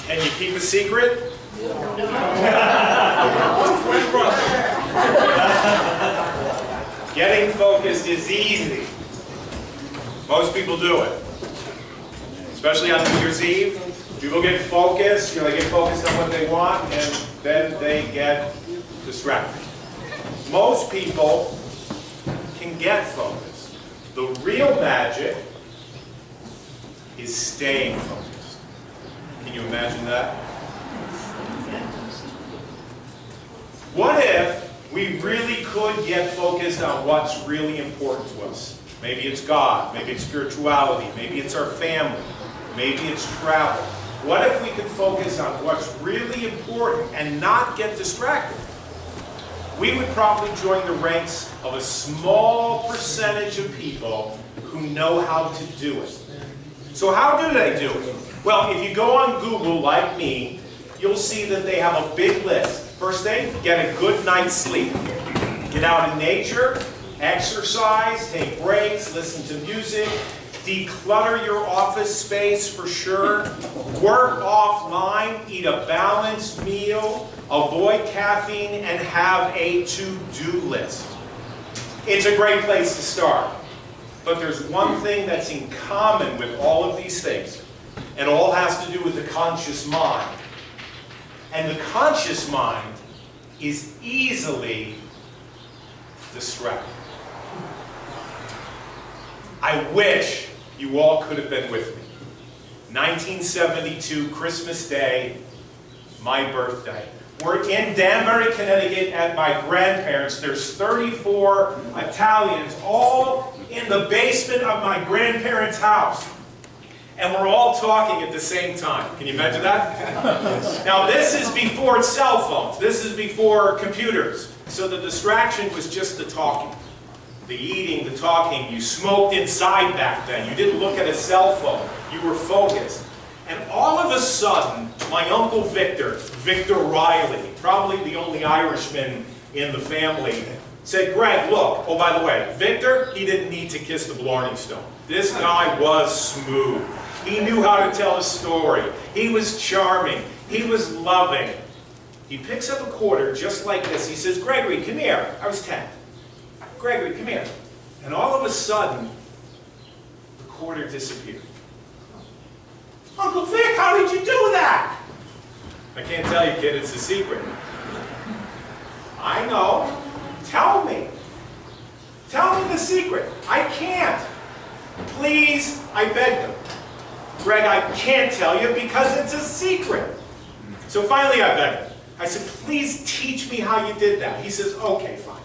Can you keep a secret? Getting focused is easy. Most people do it. Especially on New Year's Eve. People get focused, they get focused on what they want, and then they get distracted. Most people can get focused. The real magic is staying focused. Can you imagine that? What if we really could get focused on what's really important to us? Maybe it's God, maybe it's spirituality, maybe it's our family, maybe it's travel. What if we could focus on what's really important and not get distracted? We would probably join the ranks of a small percentage of people who know how to do it. So how do they do it? Well, if you go on Google like me, you'll see that they have a big list. First thing, get a good night's sleep. Get out in nature, exercise, take breaks, listen to music, declutter your office space for sure, work offline, eat a balanced meal, avoid caffeine, and have a to-do list. It's a great place to start. But there's one thing that's in common with all of these things. It all has to do with the conscious mind. And the conscious mind is easily distracted. I wish you all could have been with me. 1972, Christmas Day, my birthday. We're in Danbury, Connecticut at my grandparents'. There's 34 Italians all in the basement of my grandparents' house. And we're all talking at the same time. Can you imagine that? Now this is before cell phones. This is before computers. So the distraction was just the talking. The eating, the talking. You smoked inside back then. You didn't look at a cell phone. You were focused. And all of a sudden, my Uncle Victor Riley, probably the only Irishman in the family, said, Greg, look, oh, by the way, Victor, he didn't need to kiss the Blarney Stone. This guy was smooth. He knew how to tell a story. He was charming. He was loving. He picks up a quarter just like this. He says, Gregory, come here. I was 10. Gregory, come here. And all of a sudden, the quarter disappeared. Uncle Vic, how did you do that? I can't tell you, kid. It's a secret. I know. Tell me. Tell me the secret. I can't. Please, I beg them. Greg, I can't tell you because it's a secret. So finally I begged him. I said, please teach me how you did that. He says, okay, fine.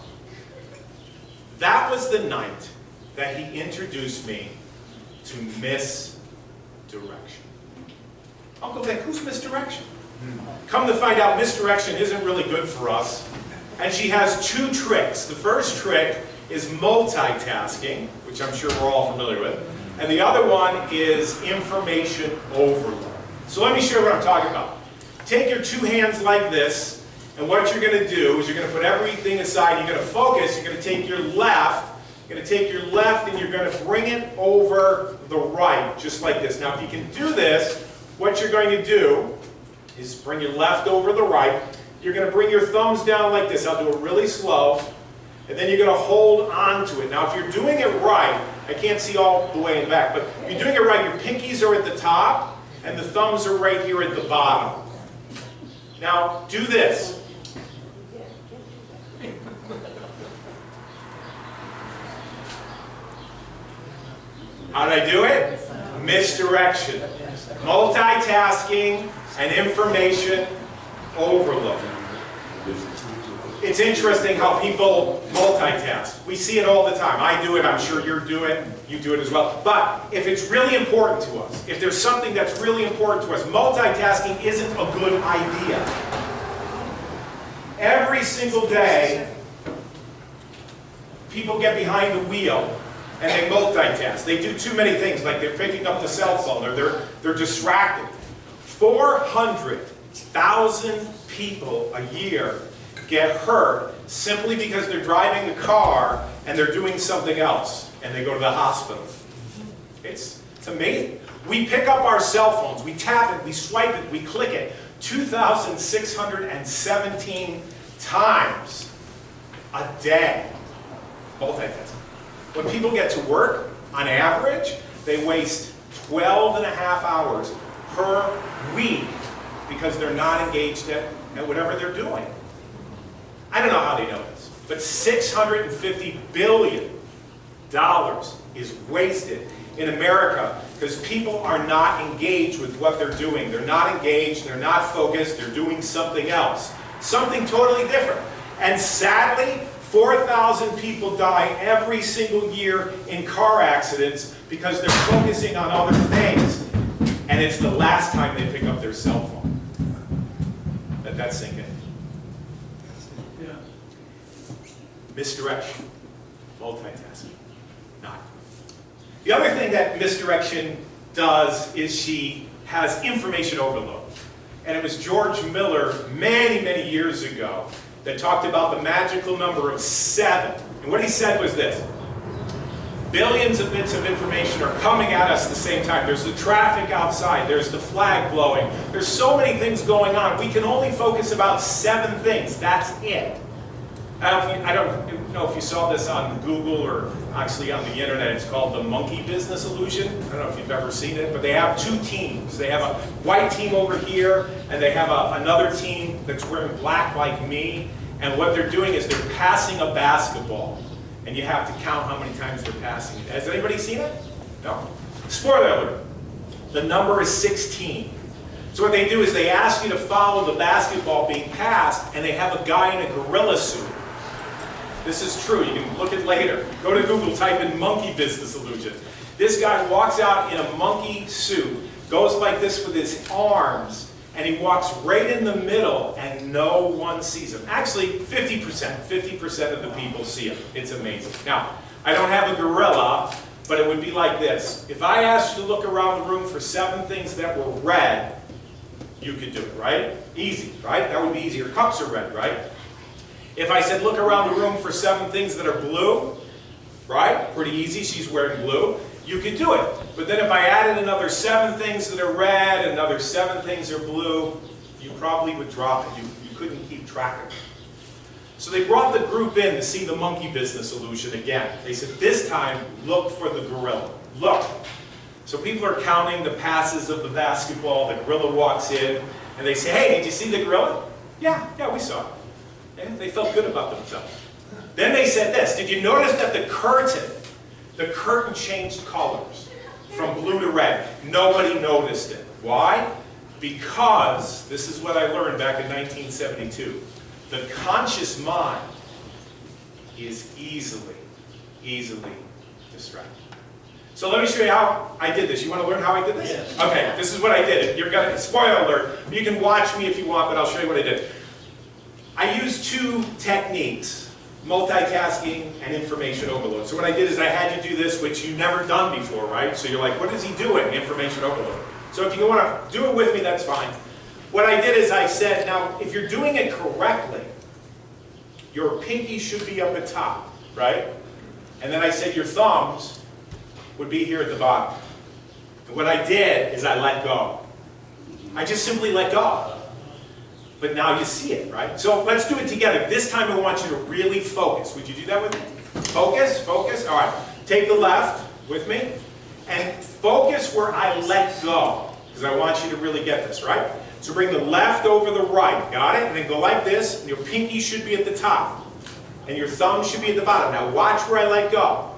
That was the night that he introduced me to misdirection. Uncle Vic, who's misdirection? Come to find out, misdirection isn't really good for us. And she has two tricks. The first trick is multitasking, which I'm sure we're all familiar with. And the other one is information overload. So let me show you what I'm talking about. Take your two hands like this, and what you're going to do is you're going to put everything aside. You're going to focus. You're going to take your left. You're going to take your left, and you're going to bring it over the right, just like this. Now, if you can do this, what you're going to do is bring your left over the right. You're going to bring your thumbs down like this. I'll do it really slow. And then you're going to hold on to it. Now, if you're doing it right, I can't see all the way in the back, but if you're doing it right, your pinkies are at the top, and the thumbs are right here at the bottom. Now, do this. How did I do it? Misdirection. Multitasking and information overload. It's interesting how people multitask. We see it all the time. I do it, I'm sure you do it as well. But if it's really important to us, if there's something that's really important to us, multitasking isn't a good idea. Every single day, people get behind the wheel and they multitask. They do too many things, like they're picking up the cell phone or they're distracted. 400,000 people a year get hurt simply because they're driving the car and they're doing something else and they go to the hospital. It's amazing. We pick up our cell phones, we tap it, we swipe it, we click it 2,617 times a day. Multitasking. When people get to work, on average, they waste 12 and a half hours per week because they're not engaged at whatever they're doing. I don't know how they know this, but $650 billion is wasted in America because people are not engaged with what they're doing. They're not engaged, they're not focused, they're doing something else. Something totally different. And sadly, 4,000 people die every single year in car accidents because they're focusing on other things. And it's the last time they pick up their cell phone. Let that sink in. Yeah. Misdirection. Multitasking. Not. The other thing that misdirection does is she has information overload. And it was George Miller many, many years ago that talked about the magical number of 7. And what he said was this: billions of bits of information are coming at us at the same time. There's the traffic outside, there's the flag blowing, there's so many things going on. We can only focus about 7 things, that's it. I don't know if you saw this on Google or actually on the internet. It's called the monkey business illusion. I don't know if you've ever seen it, but they have 2 teams. They have a white team over here, and they have another team that's wearing black like me. And what they're doing is they're passing a basketball. And you have to count how many times they're passing it. Has anybody seen it? No? Spoiler alert. The number is 16. So what they do is they ask you to follow the basketball being passed, and they have a guy in a gorilla suit. This is true. You can look it later. Go to Google, type in monkey business illusion. This guy walks out in a monkey suit, goes like this with his arms, and he walks right in the middle, and no one sees him. Actually, 50% of the people see him. It's amazing. Now, I don't have a gorilla, but it would be like this. If I asked you to look around the room for 7 things that were red, you could do it, right? Easy, right? That would be easy. Your cups are red, right? If I said look around the room for 7 things that are blue, right? Pretty easy, she's wearing blue. You could do it. But then if I added another 7 things that are red, another 7 things are blue, you probably would drop it. You couldn't keep track of it. So they brought the group in to see the monkey business illusion again. They said, this time, look for the gorilla. Look. So people are counting the passes of the basketball. The gorilla walks in, and they say, hey, did you see the gorilla? Yeah, we saw it. And they felt good about themselves. Then they said this, did you notice that the curtain changed colors from blue to red? Nobody noticed it. Why? Because, this is what I learned back in 1972, the conscious mind is easily distracted. So let me show you how I did this. You want to learn how I did this? Yes. Okay, this is what I did. You're gonna, spoiler alert, you can watch me if you want, but I'll show you what I did. I used 2 techniques, multitasking and information overload. So what I did is I had you do this, which you've never done before, right? So you're like, what is he doing? Information overload. So if you want to do it with me, that's fine. What I did is I said, now, if you're doing it correctly, your pinky should be up at top, right? And then I said your thumbs would be here at the bottom. And what I did is I let go. I just simply let go. But now you see it, right? So let's do it together. This time I want you to really focus. Would you do that with me? Focus, focus. All right. Take the left with me. And focus where I let go. Because I want you to really get this, right? So bring the left over the right. Got it? And then go like this. And your pinky should be at the top. And your thumb should be at the bottom. Now watch where I let go.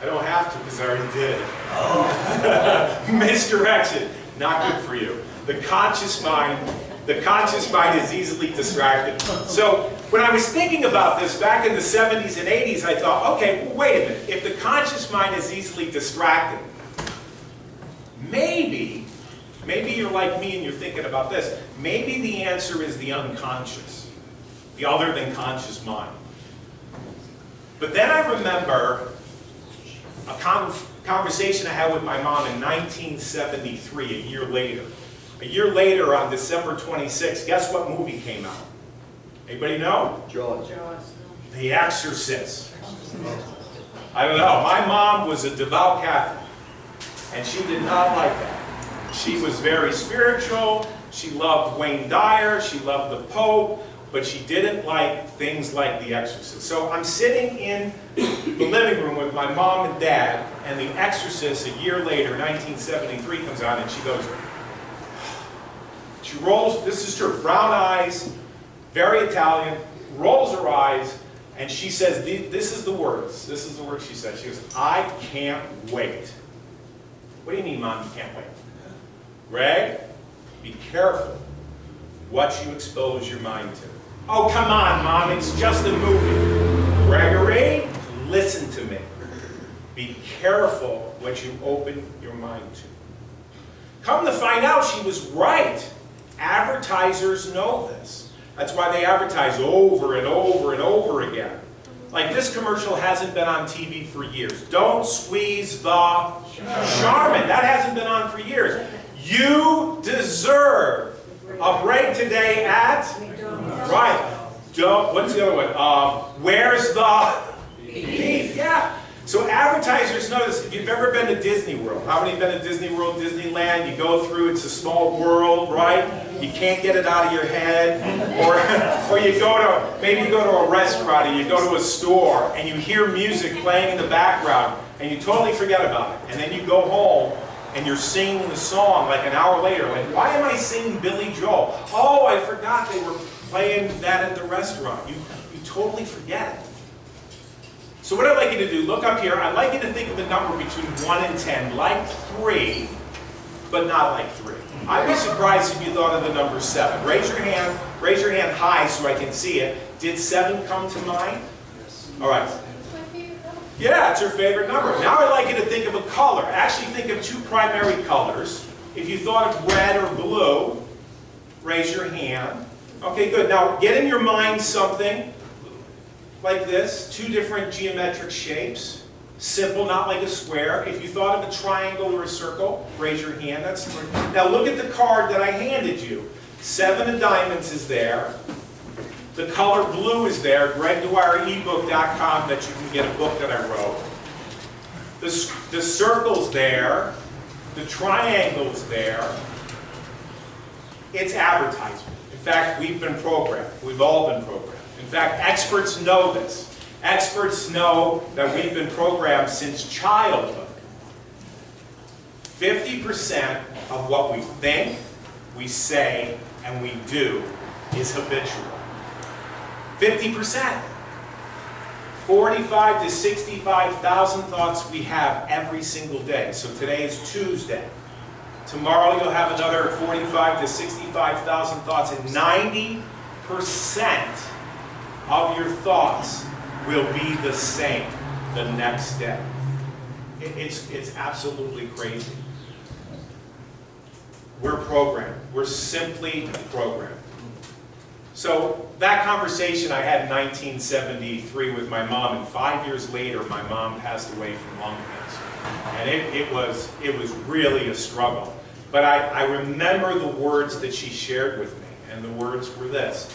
I don't have to because I already did it. Oh. Misdirection. Not good for you. The conscious mind is easily distracted. So when I was thinking about this back in the 70s and 80s, I thought, okay, well, wait a minute. If the conscious mind is easily distracted, maybe you're like me and you're thinking about this. Maybe the answer is the unconscious, the other than conscious mind. But then I remember a conversation I had with my mom in 1973, a year later. A year later, on December 26th, guess what movie came out? Anybody know? Jaws. The Exorcist. I don't know. My mom was a devout Catholic, and she did not like that. She was very spiritual. She loved Wayne Dyer. She loved the Pope, but she didn't like things like The Exorcist. So I'm sitting in the living room with my mom and dad, and The Exorcist, a year later, 1973, comes on, and she goes, she rolls, this is her brown eyes, very Italian, rolls her eyes, and she says, this is the words she said. She goes, I can't wait. What do you mean, Mom, you can't wait? Greg, be careful what you expose your mind to. Oh, come on, Mom, it's just a movie. Gregory, listen to me. Be careful what you open your mind to. Come to find out, she was right. Advertisers know this. That's why they advertise over and over and over again. Like this commercial hasn't been on TV for years. Don't squeeze the Charmin. That hasn't been on for years. You deserve a break today at? Right. Don't, what's the other one? Where's the beef? Yeah. So advertisers notice, if you've ever been to Disney World, how many have been to Disney World, Disneyland? You go through, it's a small world, right? You can't get it out of your head. Or you go to, maybe you go to a restaurant or you go to a store and you hear music playing in the background and you totally forget about it. And then you go home and you're singing the song like an hour later. Like, why am I singing Billy Joel? Oh, I forgot they were playing that at the restaurant. You totally forget it. So what I'd like you to do, look up here. I'd like you to think of a number between 1 and 10, like 3, but not like 3. I'd be surprised if you thought of the number 7. Raise your hand high so I can see it. Did 7 come to mind? Yes. All right. Yeah, it's your favorite number. Now I'd like you to think of a color. Actually think of 2 primary colors. If you thought of red or blue, raise your hand. Okay, good. Now get in your mind something like this, 2 different geometric shapes. Simple, not like a square. If you thought of a triangle or a circle, raise your hand. That's 3. Now look at the card that I handed you. 7 of diamonds is there. The color blue is there. GregDwyerEbook.com, that you can get a book that I wrote. The circle's there. The triangle's there. It's advertisement. In fact, we've been programmed. We've all been programmed. In fact, experts know this. Experts know that we've been programmed since childhood. 50% of what we think, we say, and we do is habitual. 50%. 45 to 65,000 thoughts we have every single day. So today is Tuesday. Tomorrow you'll have another 45 to 65,000 thoughts, and 90% of your thoughts will be the same the next day. It's absolutely crazy. We're programmed. We're simply programmed. So that conversation I had in 1973 with my mom, and 5 years later my mom passed away from lung cancer. And it was really a struggle. But I remember the words that she shared with me, and the words were this: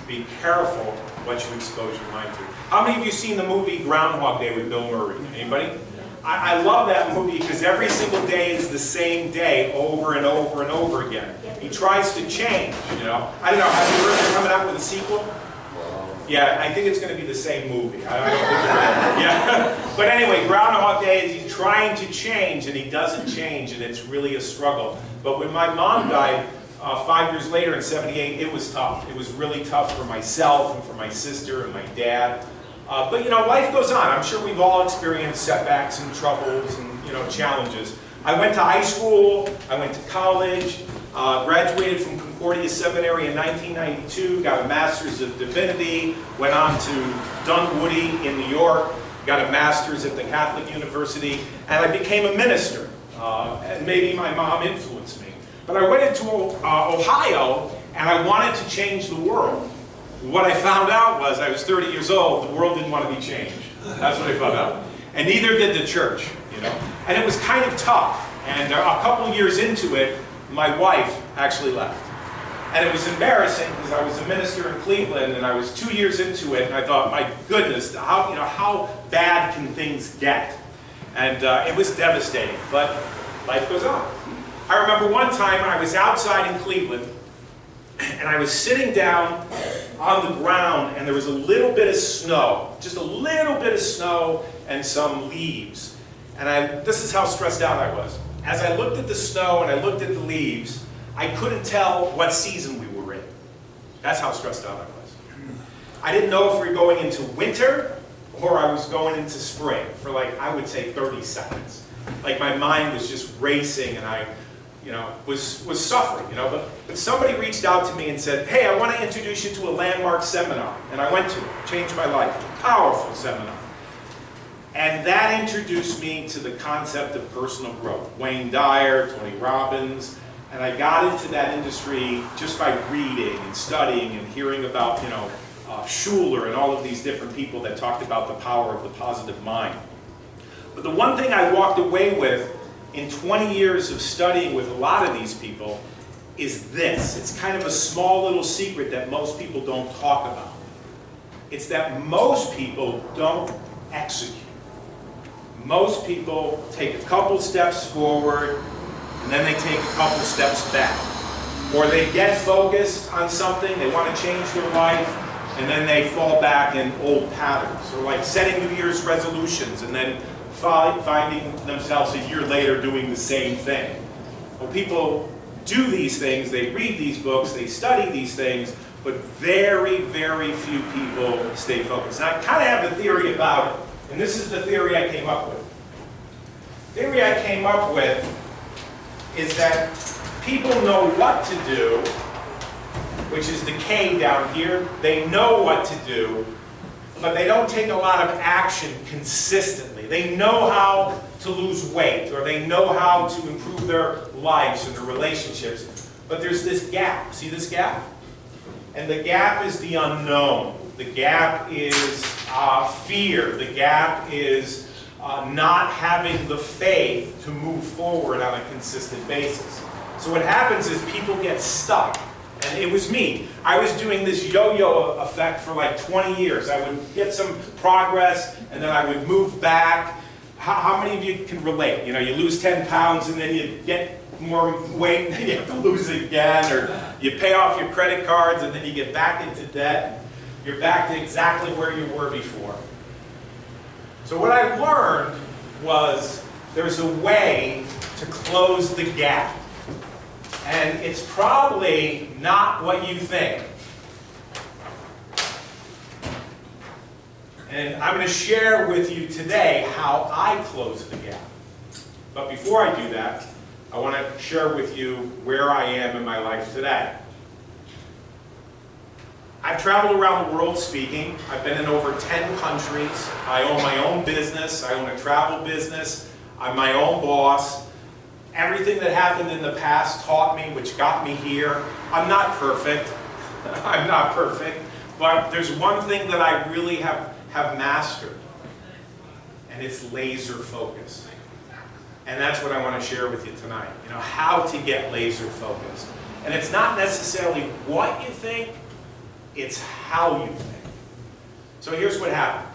be careful what you expose your mind to. How many of you seen the movie Groundhog Day with Bill Murray? Anybody? I love that movie because every single day is the same day over and over and over again. He tries to change, you know. I don't know, have you heard they're coming out with a sequel? Yeah, I think it's going to be the same movie. I don't know. Yeah. But anyway, Groundhog Day is he's trying to change and he doesn't change, and it's really a struggle. But when my mom died 5 years later in '78, it was tough. It was really tough for myself and for my sister and my dad. But you know, life goes on. I'm sure we've all experienced setbacks and troubles and challenges. I went to high school. I went to college. Graduated from Concordia Seminary in 1992. Got a Master's of Divinity. Went on to Dunwoody in New York. Got a Master's at the Catholic University, and I became a minister. And maybe my mom influenced me. But I went into Ohio, and I wanted to change the world. What I found out was, I was 30 years old, the world didn't want to be changed. That's what I found out. And neither did the church, And it was kind of tough. And a couple years into it, my wife actually left. And it was embarrassing because I was a minister in Cleveland and I was 2 years into it, and I thought, my goodness, how bad can things get? And it was devastating, but life goes on. I remember one time I was outside in Cleveland and I was sitting down on the ground and there was a little bit of snow, just a little bit of snow and some leaves. And this is how stressed out I was. As I looked at the snow and I looked at the leaves, I couldn't tell what season we were in. That's how stressed out I was. I didn't know if we were going into winter or I was going into spring for like, I would say 30 seconds. Like my mind was just racing and I was suffering, But somebody reached out to me and said, hey, I want to introduce you to a landmark seminar. And I went to it, changed my life, a powerful seminar. And that introduced me to the concept of personal growth. Wayne Dwyer, Tony Robbins. And I got into that industry just by reading and studying and hearing about, Schuller and all of these different people that talked about the power of the positive mind. But the one thing I walked away with in 20 years of studying with a lot of these people is this. It's kind of a small little secret that most people don't talk about. It's that most people don't execute. Most people take a couple steps forward and then they take a couple steps back. Or they get focused on something, they want to change their life, and then they fall back in old patterns. Or like setting New Year's resolutions and then finding themselves a year later doing the same thing. Well, people do these things, they read these books, they study these things, but very, very few people stay focused. And I kind of have a theory about it, and this is the theory I came up with. The theory I came up with is that people know what to do, which is the K down here. They know what to do, but they don't take a lot of action consistently. They know how to lose weight, or they know how to improve their lives and their relationships, but there's this gap. See this gap? And the gap is the unknown. The gap is fear. The gap is not having the faith to move forward on a consistent basis. So what happens is people get stuck. And it was me. I was doing this yo-yo effect for like 20 years. I would get some progress, and then I would move back. How many of you can relate? You lose 10 pounds, and then you get more weight, and then you have to lose it again. Or you pay off your credit cards, and then you get back into debt. You're back to exactly where you were before. So what I learned was there's a way to close the gap. And it's probably not what you think. And I'm going to share with you today how I close the gap. But before I do that, I want to share with you where I am in my life today. I've traveled around the world speaking. I've been in over 10 countries. I own my own business. I own a travel business. I'm my own boss. Everything that happened in the past taught me, which got me here. I'm not perfect. I'm not perfect. But there's one thing that I really have mastered, and it's laser focus. And that's what I want to share with you tonight. How to get laser focused. And it's not necessarily what you think, it's how you think. So here's what happened.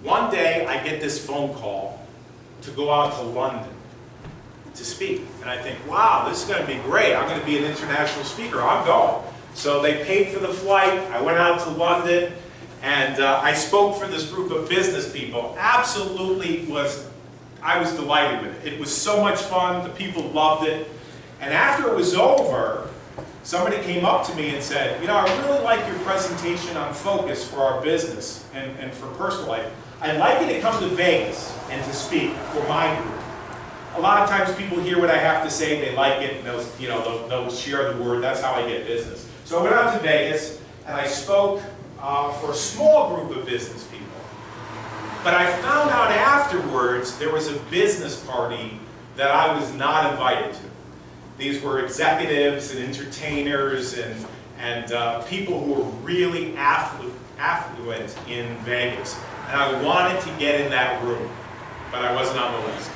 One day I get this phone call to go out to London to speak. And I think, wow, this is going to be great. I'm going to be an international speaker. I'm going. So they paid for the flight. I went out to London, and I spoke for this group of business people. Absolutely I was delighted with it. It was so much fun. The people loved it. And after it was over, somebody came up to me and said, I really like your presentation on focus for our business and for personal life. I'd like you to come to Vegas and to speak for my group. A lot of times people hear what I have to say, they like it, and they'll share the word. That's how I get business. So I went out to Vegas, and I spoke for a small group of business people. But I found out afterwards there was a business party that I was not invited to. These were executives and entertainers and people who were really affluent in Vegas. And I wanted to get in that room, but I wasn't on the list.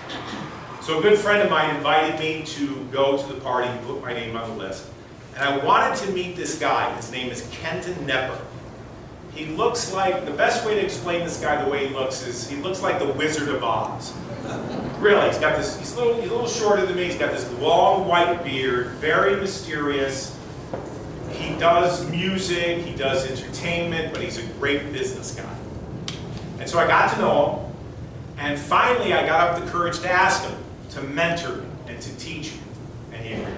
So a good friend of mine invited me to go to the party and put my name on the list. And I wanted to meet this guy. His name is Kenton Nepper. He looks like, the best way to explain this guy the way he looks is, he looks like the Wizard of Oz. Really, he's got this, he's a little shorter than me, he's got this long white beard, very mysterious. He does music, he does entertainment, but he's a great business guy. And so I got to know him, and finally I got up the courage to ask him to mentor me and to teach me, and he agreed.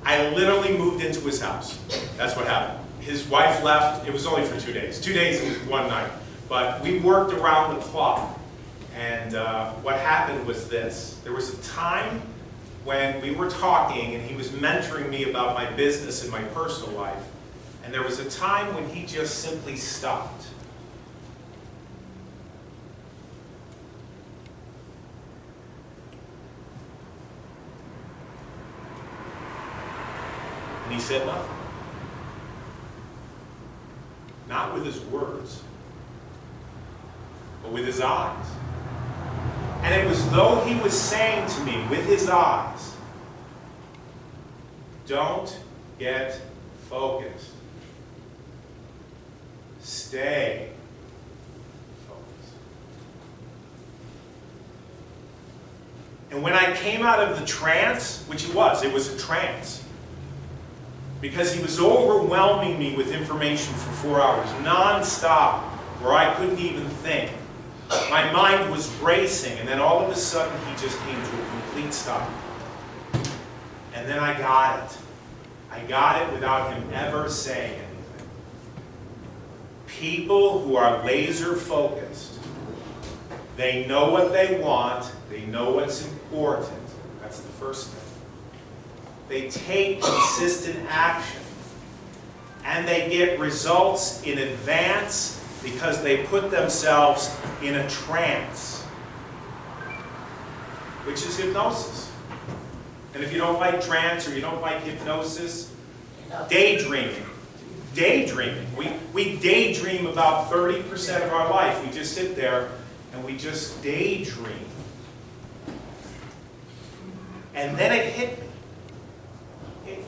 I literally moved into his house. That's what happened. His wife left, it was only for 2 days. 2 days and 1 night. But we worked around the clock. And what happened was this. There was a time when we were talking and he was mentoring me about my business and my personal life. And there was a time when he just simply stopped. And he said nothing. Not with his words, but with his eyes. And it was though he was saying to me with his eyes, don't get focused. Stay focused. And when I came out of the trance, which it was a trance, because he was overwhelming me with information for 4 hours, non-stop, where I couldn't even think. My mind was racing, and then all of a sudden he just came to a complete stop. And then I got it. I got it without him ever saying anything. People who are laser focused, they know what they want, they know what's important. That's the first thing. They take consistent action, and they get results in advance because they put themselves in a trance, which is hypnosis. And if you don't like trance or you don't like hypnosis, daydreaming. Daydreaming. We daydream about 30% of our life. We just sit there and we just daydream. And then it hit me.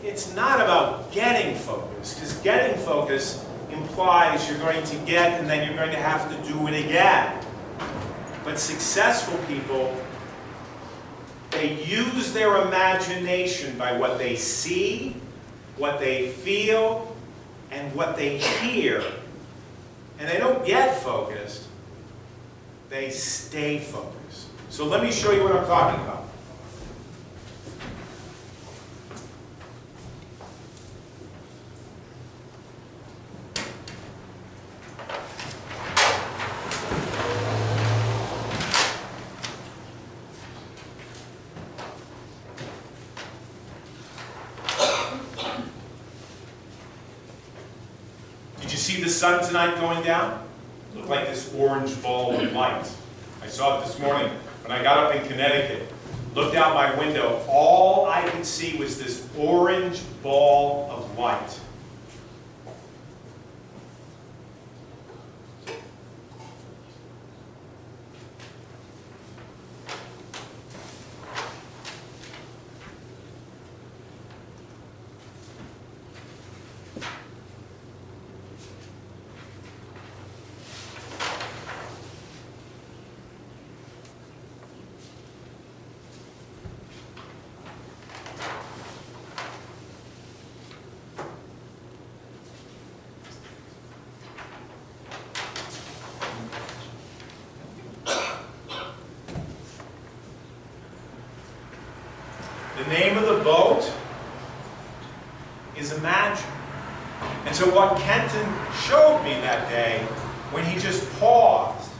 It's not about getting focused, because getting focused implies you're going to get and then you're going to have to do it again. But successful people, they use their imagination by what they see, what they feel, and what they hear. And they don't get focused, they stay focused. So let me show you what I'm talking about. See the sun tonight going down? It looked like this orange ball of light. I saw it this morning when I got up in Connecticut. Looked out my window, all I could see was this orange ball of light. The name of the boat is Imagine. And so what Kenton showed me that day, when he just paused,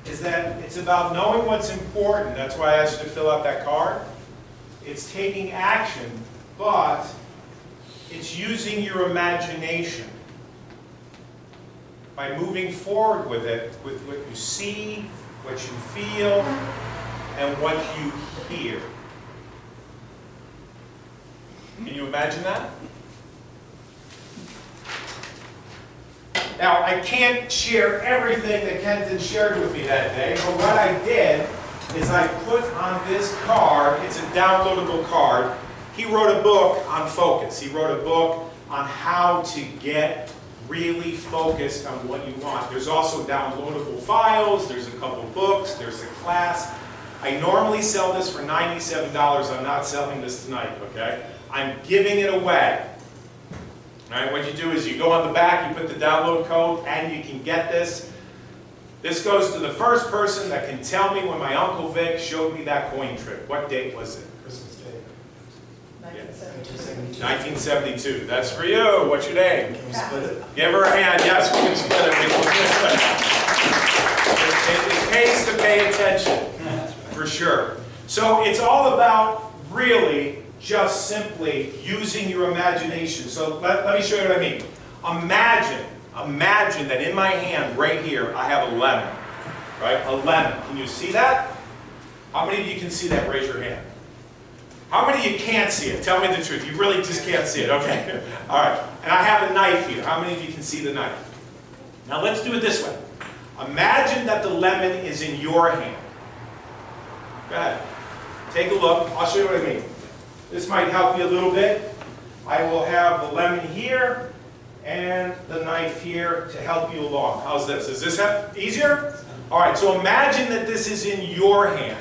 is that it's about knowing what's important. That's why I asked you to fill out that card. It's taking action, but it's using your imagination by moving forward with it, with what you see, what you feel, and what you hear. Can you imagine that? Now, I can't share everything that Kenton shared with me that day, but what I did is I put on this card, it's a downloadable card, he wrote a book on focus. He wrote a book on how to get really focused on what you want. There's also downloadable files, there's a couple books, there's a class. I normally sell this for $97. I'm not selling this tonight, okay? I'm giving it away. All right, what you do is you go on the back, you put the download code, and you can get this. This goes to the first person that can tell me when my Uncle Vic showed me that coin trick. What date was it? Christmas Day. 1972. 1972. That's for you. What's your name? Can we split it? Give her a hand. Yes, we can split it. It pays to pay attention, for sure. So it's all about really just simply using your imagination. So let me show you what I mean. Imagine that in my hand right here I have a lemon. Right? A lemon. Can you see that? How many of you can see that? Raise your hand. How many of you can't see it? Tell me the truth. You really just can't see it. Okay. All right. And I have a knife here. How many of you can see the knife? Now let's do it this way. Imagine that the lemon is in your hand. Go ahead. Take a look. I'll show you what I mean. This might help you a little bit. I will have the lemon here and the knife here to help you along. How's this? Is this easier? All right. So imagine that this is in your hand.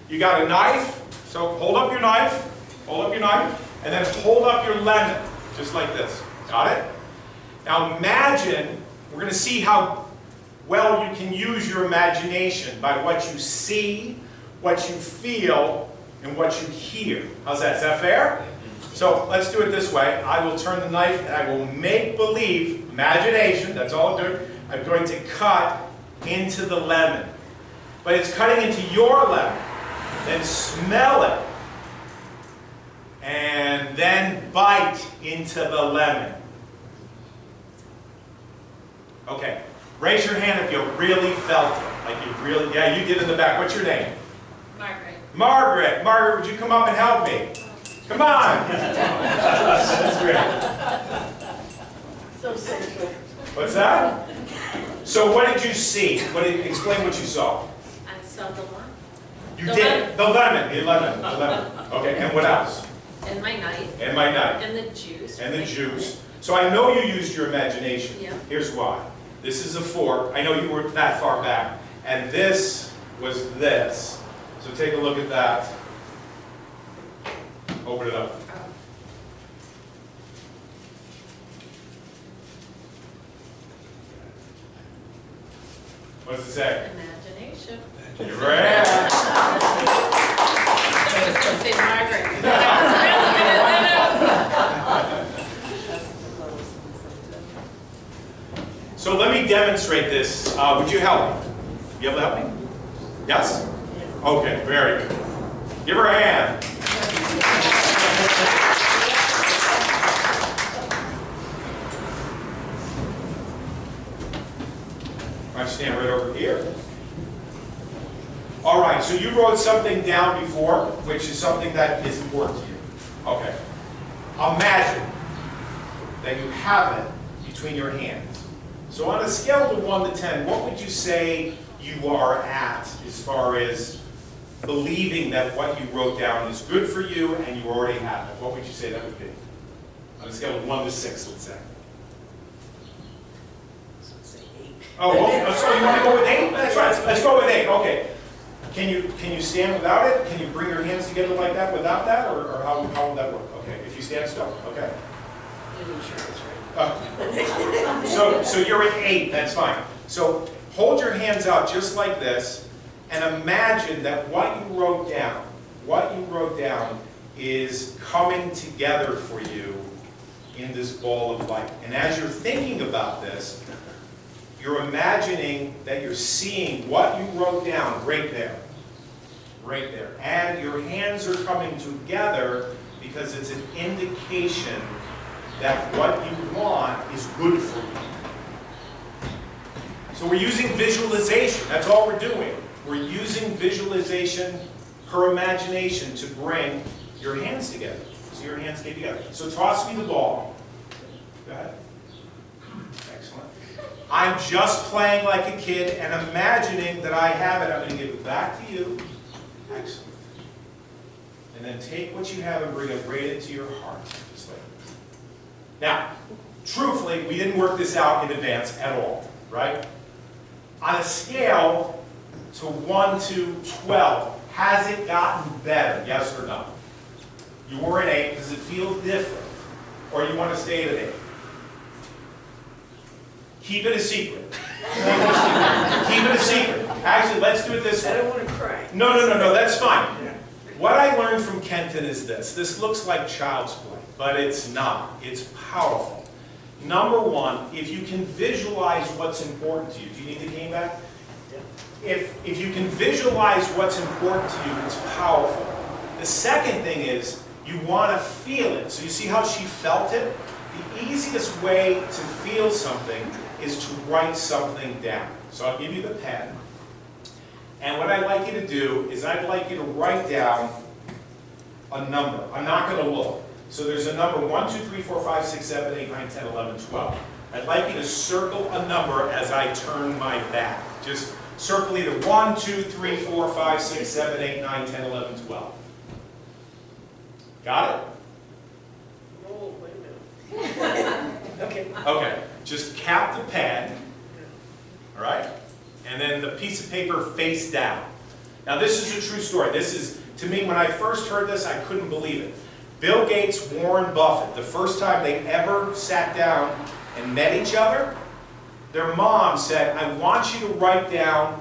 You got a knife. So hold up your knife, and then hold up your lemon, just like this. Got it? Now imagine, we're going to see how well you can use your imagination by what you see, what you feel, and what you hear. How's that? Is that fair? So let's do it this way. I will turn the knife and I will make believe, imagination, that's all I'm doing. I'm going to cut into the lemon. But it's cutting into your lemon. Then smell it, and then bite into the lemon. Okay, raise your hand if you really felt it. Like you really, yeah, you did in the back. What's your name? Margaret. Margaret. Margaret, would you come up and help me? Come on. That's great. So social. What's that? So what did you see? Explain what you saw. I saw the one. You did. The lemon. Okay, and what else? And my knife. And my knife. And the juice. And the juice. So I know you used your imagination. Yeah. Here's why. This is a fork. I know you weren't that far back. And this was this. So take a look at that. Open it up. What does it say? Imagination. You're right. I was going to say Margaret. So let me demonstrate this. Would you help me? You able to help me? Yes? Okay, very good. Give her a hand. I stand right over here. All right, so you wrote something down before, which is something that is important to you. Okay. Imagine that you have it between your hands. So on a scale of 1 to 10, what would you say you are at as far as believing that what you wrote down is good for you and you already have it? What would you say that would be? On a scale of 1 to 6, let's say. Oh, so you want to go with 8? That's right. Let's go with 8. Okay. Can you stand without it? Can you bring your hands together like that without that, or how would that work? Okay. If you stand still. Okay. So you're at 8. That's fine. So hold your hands out just like this, and imagine that what you wrote down is coming together for you in this ball of light. And as you're thinking about this, you're imagining that you're seeing what you wrote down right there. Right there. And your hands are coming together because it's an indication that what you want is good for you. So we're using visualization. That's all we're doing. We're using visualization, her imagination, to bring your hands together. So your hands get together. So toss me the ball. Go ahead. Excellent. I'm just playing like a kid and imagining that I have it. I'm going to give it back to you. Excellent. And then take what you have and bring it right into your heart. Just like this. Now, truthfully, we didn't work this out in advance at all, right? On a scale to 1 to 12, has it gotten better? Yes or no? You were an 8. Does it feel different? Or you want to stay at an 8? Keep it a secret. Keep it a secret. Actually, let's do it this way. I don't want to cry. No, that's fine. What I learned from Kenton is this. This looks like child's play, but it's not. It's powerful. Number one, if you can visualize what's important to you. Do you need the game back? If you can visualize what's important to you, it's powerful. The second thing is you want to feel it. So you see how she felt it? The easiest way to feel something is to write something down. So I'll give you the pen. And what I'd like you to do is I'd like you to write down a number. I'm not going to look. So there's a number 1, 2, 3, 4, 5, 6, 7, 8, 9, 10, 11, 12. I'd like you to circle a number as I turn my back. Just circle either 1, 2, 3, 4, 5, 6, 7, 8, 9, 10, 11, 12. Got it? Oh, wait a minute. Okay. Okay. Just cap the pen. All right? And then the piece of paper face down. Now this is a true story. This is, to me, when I first heard this, I couldn't believe it. Bill Gates, Warren Buffett, the first time they ever sat down and met each other, their mom said, I want you to write down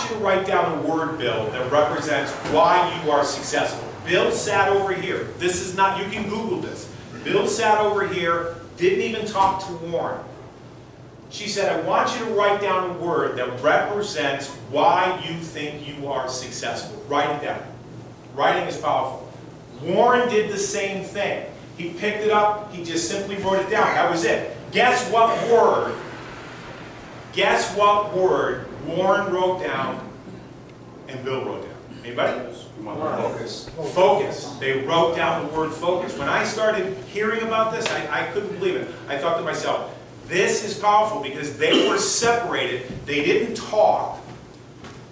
a word, Bill, that represents why you are successful. Bill sat over here. This is not, you can Google this. Bill sat over here, didn't even talk to Warren. She said, I want you to write down a word that represents why you think you are successful. Write it down. Writing is powerful. Warren did the same thing. He picked it up, he just simply wrote it down. That was it. Guess what word Warren wrote down and Bill wrote down? Anybody? Focus. Focus. They wrote down the word focus. When I started hearing about this, I couldn't believe it. I thought to myself, this is powerful because they were separated, they didn't talk,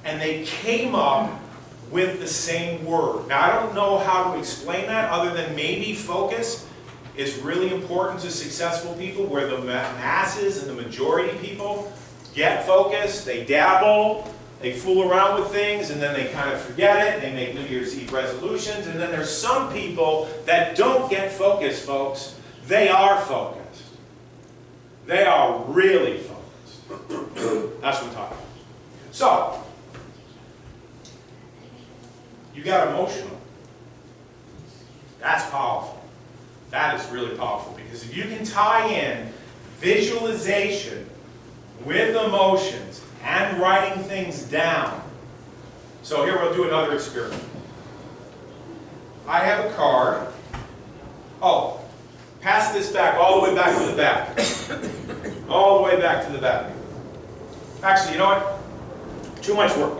and they came up with the same word. Now, I don't know how to explain that other than maybe focus is really important to successful people, where the masses and the majority of people get focused, they dabble, they fool around with things, and then they kind of forget it, they make New Year's Eve resolutions, and then there's some people that don't get focused, folks. They are focused. They are really focused. That's what I'm talking about. So, you got emotional. That's powerful. That is really powerful, because if you can tie in visualization with emotions and writing things down. So here we'll do another experiment. I have a card. Oh, pass this back, all the way back to the back. All the way back to the back. Actually, you know what? Too much work.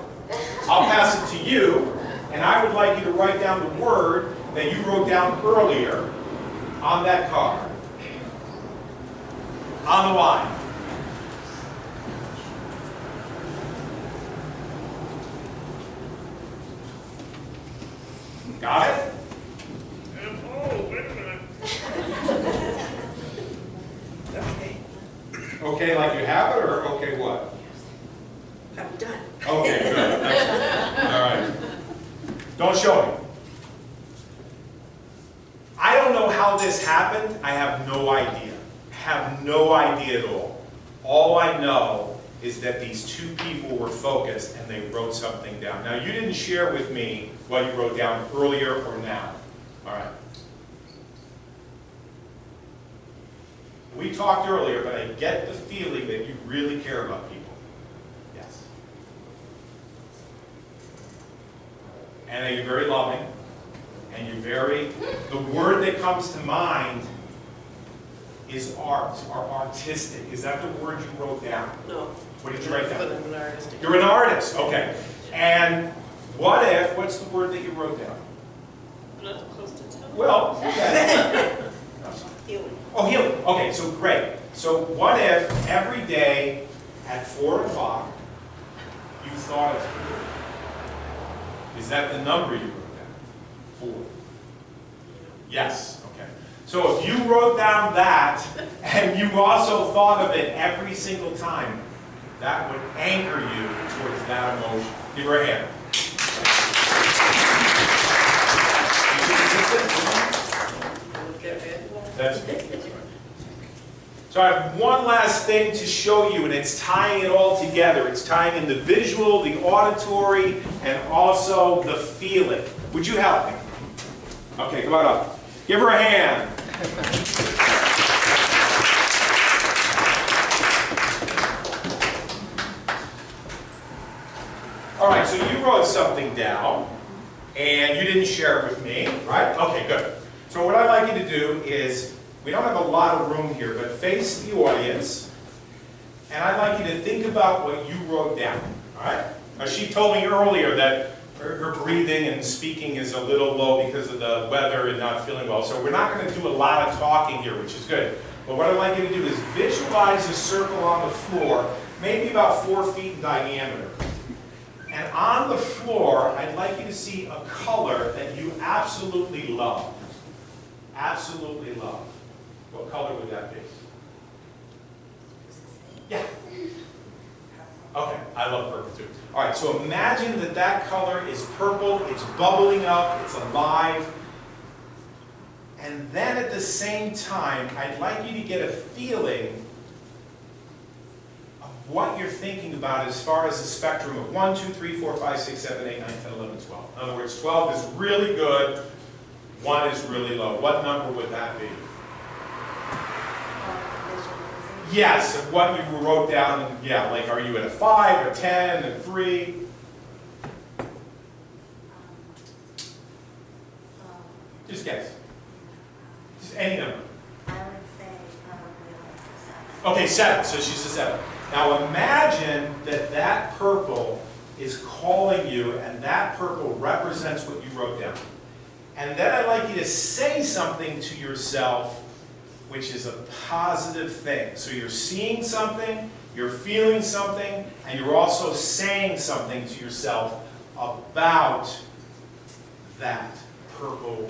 I'll pass it to you, and I would like you to write down the word that you wrote down earlier on that card. On the line. Got it? Oh, wait a minute. Okay, Okay, like you have it, or okay what? I'm done. Okay, good. Excellent. All right. Don't show me. I don't know how this happened. I have no idea. Have no idea at all. All I know is that these two people were focused and they wrote something down. Now, you didn't share with me what you wrote down earlier or now. All right. We talked earlier, but I get the feeling that you really care about people. Yes. And that you're very loving. And you're very, the word that comes to mind is art, or artistic. Is that the word you wrote down? No. What did you write down? I'm an artist. You're an artist, okay. And what if, what's the word that you wrote down? Not close to 10. Well, okay. Healing. Oh, healing. Okay, so great. So what if every day at 4 o'clock you thought of healing? Is that the number you wrote down? 4. Yes, okay. So if you wrote down that, and you also thought of it every single time, that would anchor you towards that emotion. Give her a hand. That's good. So I have one last thing to show you, and it's tying it all together. It's tying in the visual, the auditory, and also the feeling. Would you help me? Okay, come on up. Give her a hand. All right, so you wrote something down, and you didn't share it with me, right? Okay, good. So what I'd like you to do is, we don't have a lot of room here, but face the audience, and I'd like you to think about what you wrote down, all right? Now, she told me earlier that her breathing and speaking is a little low because of the weather and not feeling well, so we're not going to do a lot of talking here, which is good. But what I'd like you to do is visualize a circle on the floor, maybe about 4 feet in diameter. And on the floor, I'd like you to see a color that you absolutely love. Absolutely love. What color would that be? Yeah. Okay, I love purple too. All right, so imagine that that color is purple, it's bubbling up, it's alive. And then at the same time, I'd like you to get a feeling of what you're thinking about as far as the spectrum of 1, 2, 3, 4, 5, 6, 7, 8, 9, 10, 11, 12. In other words, 12 is really good, 1 is really low. What number would that be? Yes, of what you wrote down, yeah, like are you at a 5, a 10, a 3? Just guess. Just any number. I would say probably like a 7. Okay, 7, so she's a 7. Now imagine that that purple is calling you, and that purple represents what you wrote down. And then I'd like you to say something to yourself which is a positive thing. So you're seeing something, you're feeling something, and you're also saying something to yourself about that purple.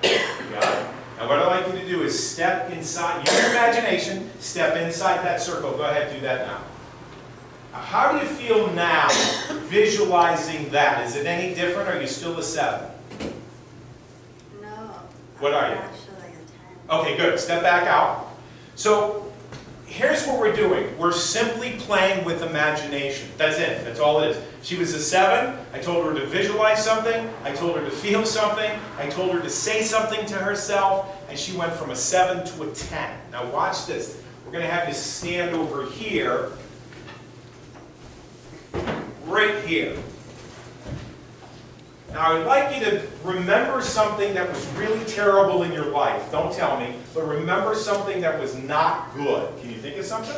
You got it? Now what I'd like you to do is step inside, use your imagination, step inside that circle. Go ahead, do that now. Now how do you feel now visualizing that? Is it any different, or are you still a 7? No. What are you? I'm actually a 10. Okay, good. Step back out. So here's what we're doing. We're simply playing with imagination. That's it. That's all it is. She was a 7. I told her to visualize something. I told her to feel something. I told her to say something to herself. And she went from a 7 to a 10. Now watch this. We're going to have you stand over here. Right here. Now, I'd like you to remember something that was really terrible in your life. Don't tell me, but remember something that was not good. Can you think of something?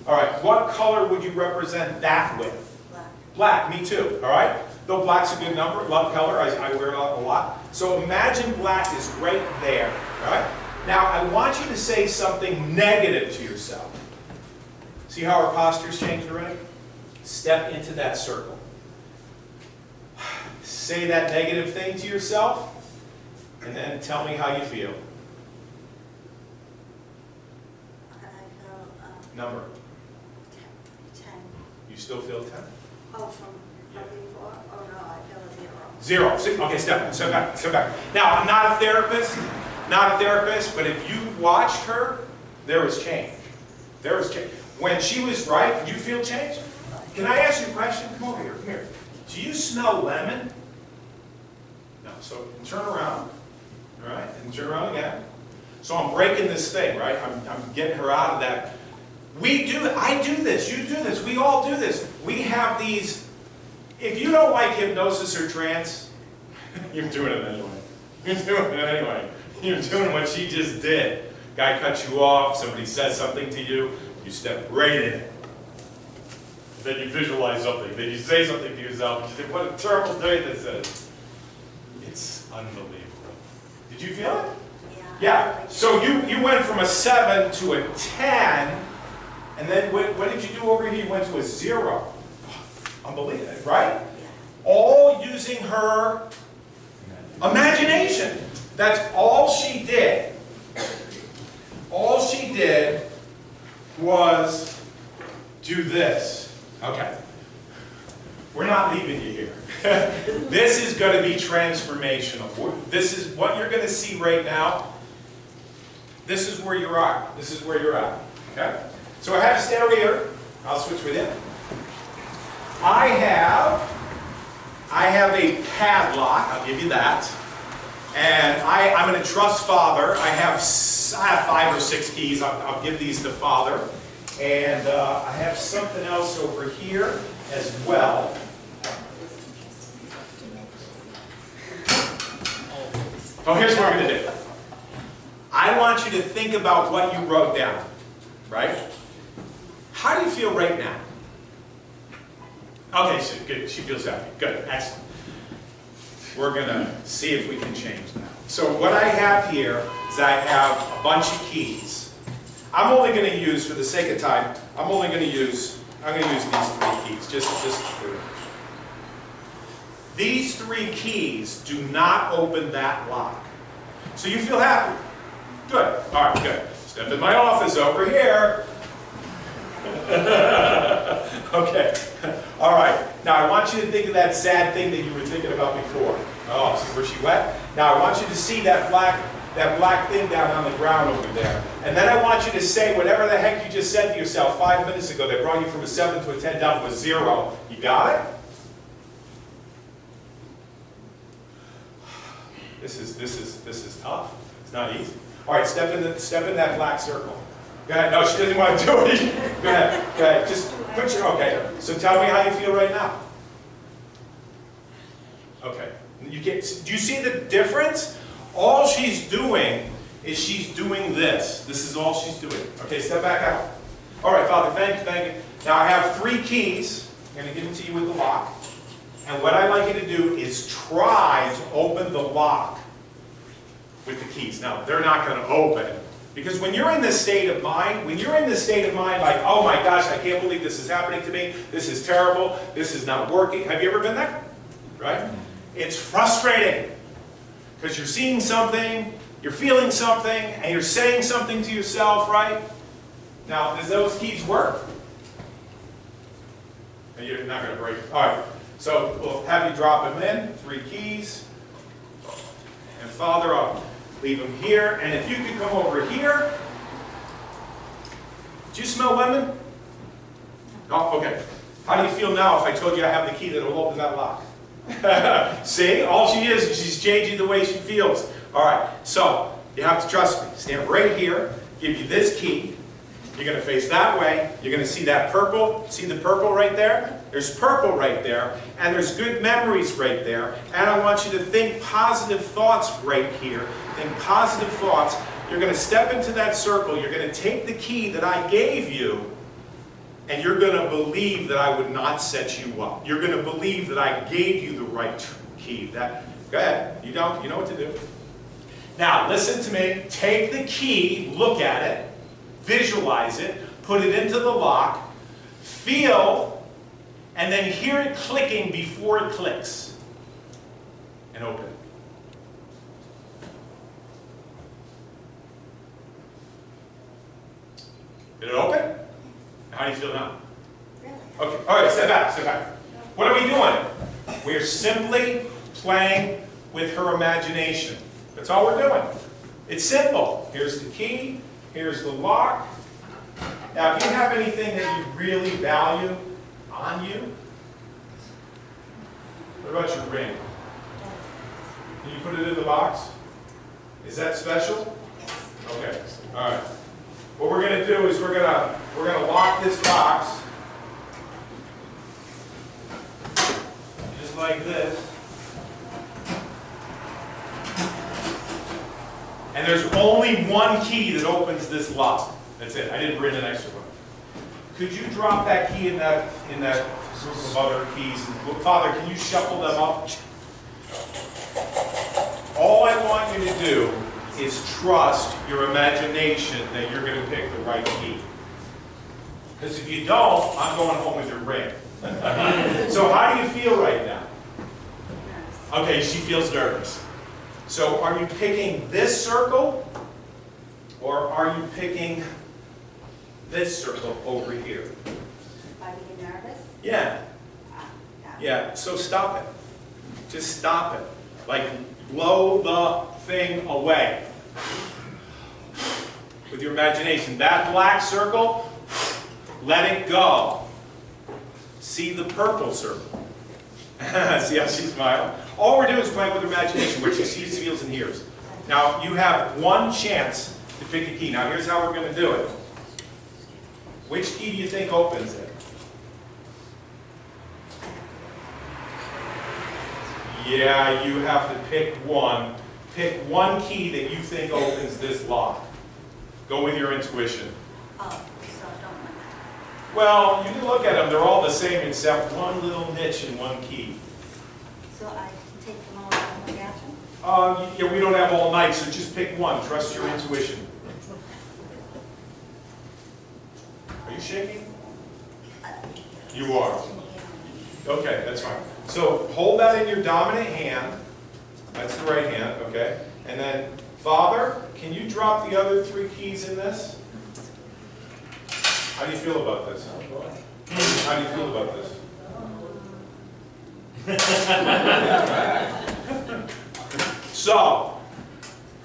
All right, what color would you represent that with? Black. Black, me too, all right? Though black's a good number, love color, I wear it a lot. So imagine black is right there, all right? Now, I want you to say something negative to yourself. See how our posture's changed already? Step into that circle. Say that negative thing to yourself, and then tell me how you feel. I feel Number. 10. You still feel 10? Oh, from Yeah. before? Oh no, I feel a 0. 0. Okay, step back, step back. Now, I'm not a therapist, but if you watched her, there was change. There was change. When she was right, did you feel change? Can I ask you a question? Come over here, come here. Do you smell lemon? No, so turn around, all right, and turn around again. So I'm breaking this thing, right? I'm getting her out of that. I do this, you do this, we all do this. We have these, if you don't like hypnosis or trance, you're doing it anyway. You're doing it anyway. You're doing what she just did. Guy cuts you off, somebody says something to you, you step right in it. Then you visualize something, then you say something to yourself, and you think, what a terrible day this is. It's unbelievable. Did you feel it? Yeah. Yeah. So you went from a 7 to a 10, and then what did you do over here? You went to a 0. Unbelievable, right? Yeah. All you using her imagination. That's all she did. All she did was do this. Okay. We're not leaving you here. This is going to be transformational. This is what you're going to see right now. This is where you're at. This is where you're at. Okay? So I have a stereo here. I'll switch with you. I have a padlock. I'll give you that. And I'm going to trust Father. I have 5 or 6 keys. I'll give these to Father. And I have something else over here as well. Oh, here's what we're going to do. I want you to think about what you wrote down, right? How do you feel right now? Okay, so good. She feels happy. Good. Excellent. We're going to see if we can change that. So what I have here is I have a bunch of keys. I'm only going to use, for the sake of time, I'm going to use these 3 keys. Just for these 3 keys do not open that lock. So you feel happy? Good. All right, good. Step in my office over here. Okay. All right. Now I want you to think of that sad thing that you were thinking about before. Oh, see where she went? Now I want you to see that black thing down on the ground over there. And then I want you to say whatever the heck you just said to yourself 5 minutes ago that brought you from a 7 to a 10 down to a 0. You got it? This is tough. It's not easy. All right, step in that black circle. Go ahead. No, she doesn't want to do it. Go ahead. Go ahead. Just put your, okay. So tell me how you feel right now. Okay. Do you see the difference? All she's doing is she's doing this. This is all she's doing. Okay, step back out. All right, Father, thank you. Now I have 3 keys. I'm going to give them to you with the lock. And what I'd like you to do is try to open the lock with the keys. Now, they're not going to open. Because when you're in this state of mind, like, oh my gosh, I can't believe this is happening to me. This is terrible. This is not working. Have you ever been there? Right? It's frustrating. Because you're seeing something, you're feeling something, and you're saying something to yourself, right? Now, does those keys work? You're not going to break them. All right. So we'll have you drop them in. 3 keys. And Father, I'll leave them here. And if you could come over here. Do you smell lemon? Oh, okay. How do you feel now if I told you I have the key that will open that lock? See? All she is she's changing the way she feels. All right. So you have to trust me. Stand right here. Give you this key. You're going to face that way. You're going to see that purple. See the purple right there? There's purple right there. And there's good memories right there. And I want you to think positive thoughts right here. Think positive thoughts. You're going to step into that circle. You're going to take the key that I gave you. And you're going to believe that I would not set you up. You're going to believe that I gave you the right key. Go ahead. You know what to do. Now, listen to me. Take the key. Look at it. Visualize it, put it into the lock, feel, and then hear it clicking before it clicks. And open it. Did it open? How do you feel now? Okay, all right, step back. What are we doing? We're simply playing with her imagination. That's all we're doing. It's simple. Here's the key. Here's the lock. Now, if you have anything that you really value on you, what about your ring? Can you put it in the box? Is that special? Okay. All right. What we're going to do is we're going to lock this box just like this. And there's only one key that opens this lock. That's it. I didn't bring an extra one. Could you drop that key in that group of other keys? Father, can you shuffle them up? All I want you to do is trust your imagination that you're going to pick the right key. Because if you don't, I'm going home with your ring. So how do you feel right now? Okay, she feels nervous. So are you picking this circle, or are you picking this circle over here? Are you nervous? Yeah, Yeah. yeah, so stop it. Just stop it. Like, blow the thing away with your imagination. That black circle, let it go. See the purple circle. See how she's smiling? All we're doing is playing with her imagination, what she sees, feels, and hears. Now, you have one chance to pick a key. Now, here's how we're going to do it. Which key do you think opens it? Yeah, you have to pick one. Pick one key that you think opens this lock. Go with your intuition. Oh, so don't look at Well, you can look at them. They're all the same except one little niche and one key. it. So I can take them all and look at them? Yeah, we don't have all night, so just pick one. Trust your intuition. Are you shaking? You are. Okay, that's fine. So hold that in your dominant hand. That's the right hand, okay? And then, Father, can you drop the other three keys in this? How do you feel about this? How do you feel about this? So,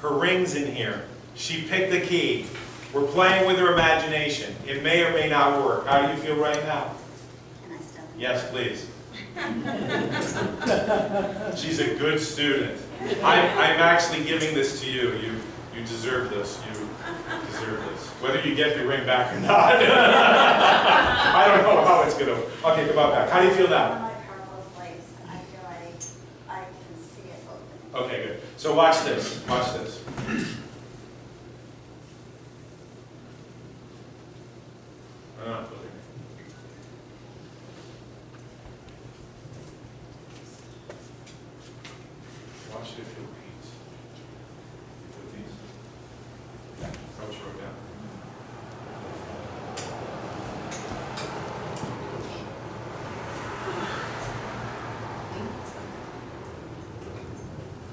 her ring's in here. She picked the key. We're playing with her imagination. It may or may not work. How do you feel right now? Can I still? Yes, please. She's a good student. I'm actually giving this to you. You deserve this. You deserve this. Whether you get the ring back or not. I don't know how it's going to... Okay, come on back. How do you feel now? My purple place, I feel like I can see it opening. Okay, good. So watch this. Watch this. Watch it if it repeats. With these. Approach her down.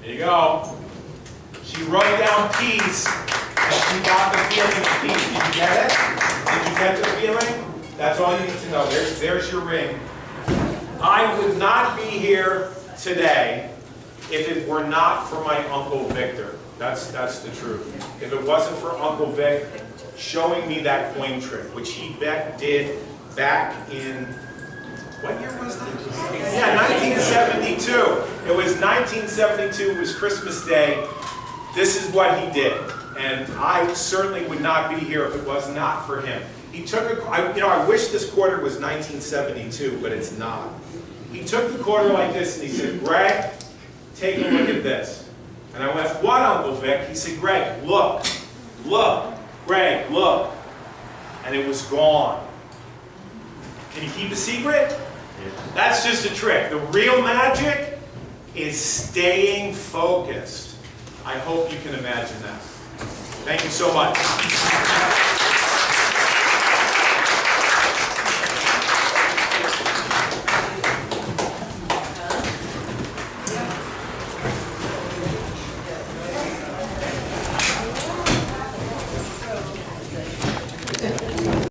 There you go. She wrote down peace, and she got the feeling of peace. Did you get it? Did you get the feeling? That's all you need to know. There's your ring. I would not be here today if it were not for my Uncle Victor. That's the truth. If it wasn't for Uncle Vic showing me that coin trick, which he did back in, what year was that? Yeah, 1972. It was 1972. It was Christmas Day. This is what he did. And I certainly would not be here if it was not for him. He took I wish this quarter was 1972, but it's not. He took the quarter like this and he said, Greg, take a look at this. And I went, what, Uncle Vic? He said, Greg, look, look, Greg, look. And it was gone. Can you keep a secret? That's just a trick. The real magic is staying focused. I hope you can imagine that. Thank you so much.